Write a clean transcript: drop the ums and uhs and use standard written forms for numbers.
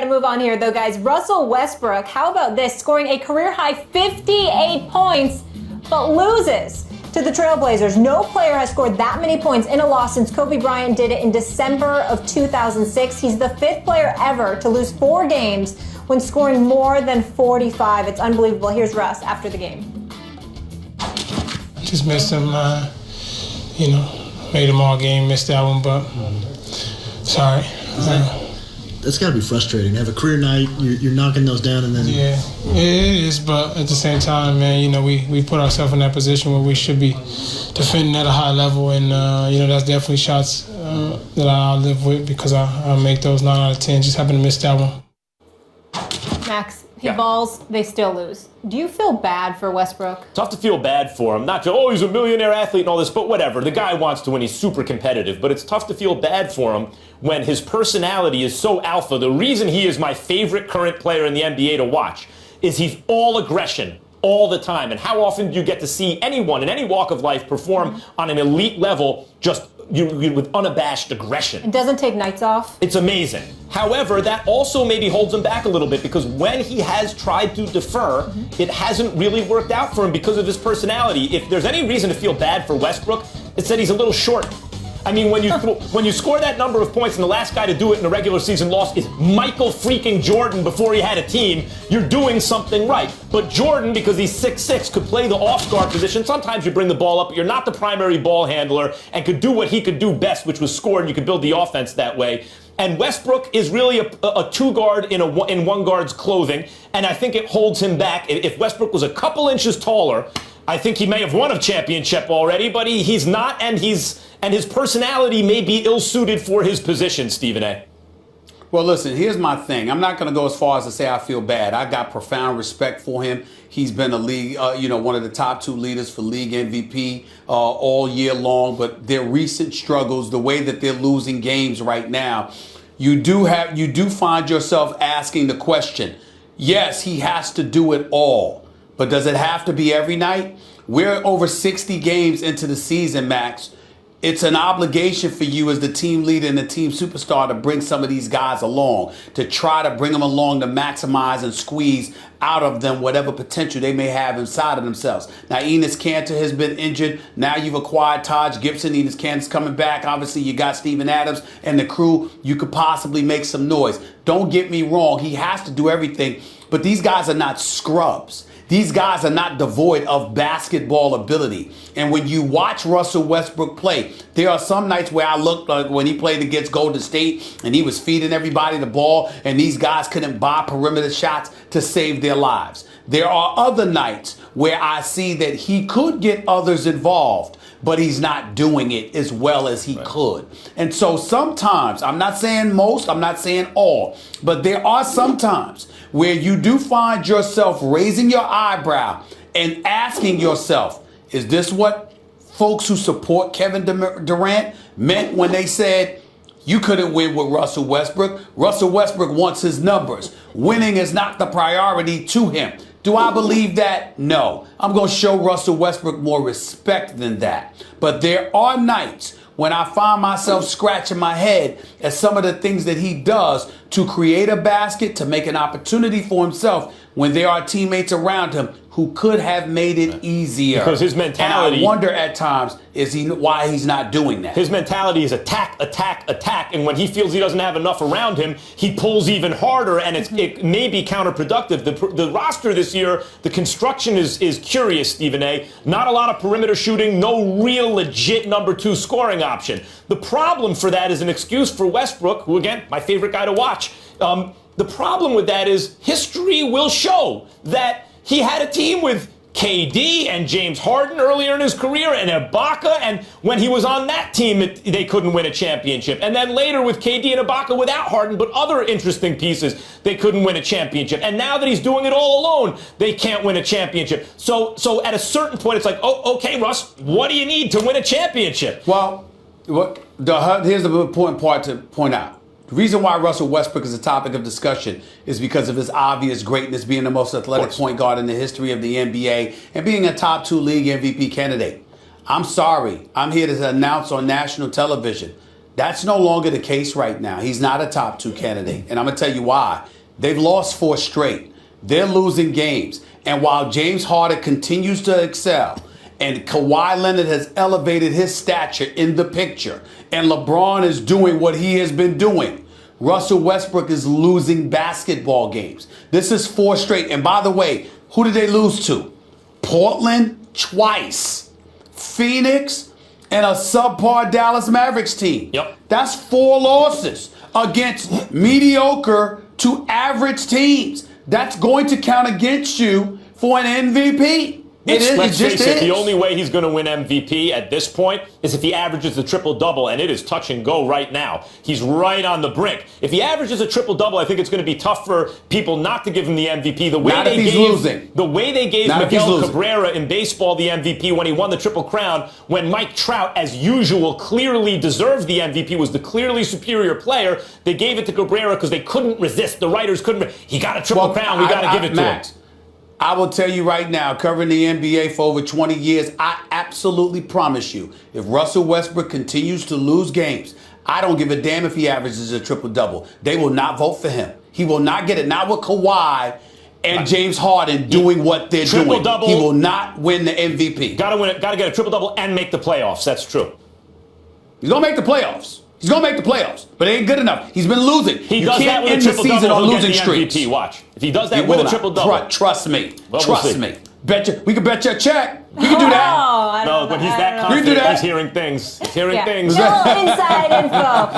to move on here, though, guys. Russell Westbrook, how about this? Scoring a career-high 58 points, but loses to the Trailblazers. No player has scored that many points in a loss since Kobe Bryant did it in December of 2006. He's the 5th player ever to lose 4 games when scoring more than 45. It's unbelievable. Here's Russ after the game. Just missed him, made him all game, missed that one, but sorry. That's got to be frustrating. Have a career night, you're knocking those down, and then... Yeah, it is, but at the same time, man, we put ourselves in that position where we should be defending at a high level, and, that's definitely shots that I'll live with because I make those 9 out of 10. Just happened to miss that one. Max, he balls, they still lose. Do you feel bad for Westbrook? Tough to feel bad for him. Not just, he's a millionaire athlete and all this, but whatever. The guy wants to win. He's super competitive. But it's tough to feel bad for him when his personality is so alpha. The reason he is my favorite current player in the NBA to watch is he's all aggression all the time. And how often do you get to see anyone in any walk of life perform on an elite level just with unabashed aggression? It doesn't take nights off. It's amazing. However, that also maybe holds him back a little bit because when he has tried to defer, it hasn't really worked out for him because of his personality. If there's any reason to feel bad for Westbrook, it's that he's a little short. I mean, when you score that number of points and the last guy to do it in a regular season loss is Michael freaking Jordan before he had a team, you're doing something right. But Jordan, because he's 6'6", could play the off-guard position. Sometimes you bring the ball up, but you're not the primary ball handler and could do what he could do best, which was score, and you could build the offense that way. And Westbrook is really a two-guard in one guard's clothing, and I think it holds him back. If Westbrook was a couple inches taller, I think he may have won a championship already, but he's not, and his personality may be ill-suited for his position, Stephen A. Well, listen, here's my thing. I'm not going to go as far as to say I feel bad. I got profound respect for him. He's been a league, one of the top 2 leaders for league MVP all year long. But their recent struggles, the way that they're losing games right now, you do find yourself asking the question, yes, he has to do it all. But does it have to be every night? We're over 60 games into the season, Max. It's an obligation for you as the team leader and the team superstar to bring some of these guys along, to try to bring them along to maximize and squeeze out of them whatever potential they may have inside of themselves. Now, Enes Kanter has been injured. Now you've acquired Taj Gibson. Enes Kanter's coming back. Obviously, you got Steven Adams and the crew. You could possibly make some noise. Don't get me wrong. He has to do everything. But these guys are not scrubs. These guys are not devoid of basketball ability. And when you watch Russell Westbrook play, there are some nights where I looked like when he played against Golden State and he was feeding everybody the ball and these guys couldn't buy perimeter shots to save their lives. There are other nights where I see that he could get others involved, but he's not doing it as well as he could. And so sometimes, I'm not saying most, I'm not saying all, but there are some times where you do find yourself raising your eyebrow and asking yourself, is this what folks who support Kevin Durant meant when they said, you couldn't win with Russell Westbrook? Russell Westbrook wants his numbers. Winning is not the priority to him. Do I believe that? No. I'm going to show Russell Westbrook more respect than that. But there are nights when I find myself scratching my head at some of the things that he does to create a basket, to make an opportunity for himself when there are teammates around him who could have made it easier. Because his mentality... And I wonder at times, why he's not doing that. His mentality is attack, attack, attack. And when he feels he doesn't have enough around him, he pulls even harder, and it may be counterproductive. The roster this year, the construction is curious, Stephen A. Not a lot of perimeter shooting, no real legit number 2 scoring option. The problem for that is an excuse for Westbrook, who, again, my favorite guy to watch. The problem with that is history will show that he had a team with KD and James Harden earlier in his career and Ibaka, and when he was on that team, they couldn't win a championship. And then later with KD and Ibaka without Harden, but other interesting pieces, they couldn't win a championship. And now that he's doing it all alone, they can't win a championship. So at a certain point, it's like, oh, okay, Russ, what do you need to win a championship? Well, here's the important part to point out. The reason why Russell Westbrook is a topic of discussion is because of his obvious greatness, being the most athletic point guard in the history of the NBA and being a top 2 league MVP candidate. I'm sorry. I'm here to announce on national television. That's no longer the case right now. He's not a top 2 candidate. And I'm going to tell you why. They've lost 4 straight. They're losing games. And while James Harden continues to excel, and Kawhi Leonard has elevated his stature in the picture, and LeBron is doing what he has been doing, Russell Westbrook is losing basketball games. This is 4 straight. And by the way, who did they lose to? Portland twice. Phoenix and a subpar Dallas Mavericks team. Yep. That's 4 losses against mediocre to average teams. That's going to count against you for an MVP. Let's face it, the only way he's going to win MVP at this point is if he averages the triple-double, and it is touch and go right now. He's right on the brink. If he averages a triple-double, I think it's going to be tough for people not to give him the MVP. The way they gave Miguel Cabrera in baseball the MVP when he won the Triple Crown, when Mike Trout, as usual, clearly deserved the MVP, was the clearly superior player, they gave it to Cabrera because they couldn't resist. The writers couldn't. He got a Triple Crown. We got to give it to him. I will tell you right now, covering the NBA for over 20 years, I absolutely promise you, if Russell Westbrook continues to lose games, I don't give a damn if he averages a triple-double. They will not vote for him. He will not get it. Not with Kawhi and James Harden doing what they're doing. He will not win the MVP. Got to win it. Got to get a triple-double and make the playoffs. That's true. He's going to make the playoffs. He's going to make the playoffs, but it ain't good enough. He's been losing. He does that with a triple-double, he'll get the MVP. Watch. If he does that with a triple-double. Trust me. Well, Trust me. We can bet you a check. We can do that. No, when he's that confident, he's hearing things. He's hearing things. Little inside info.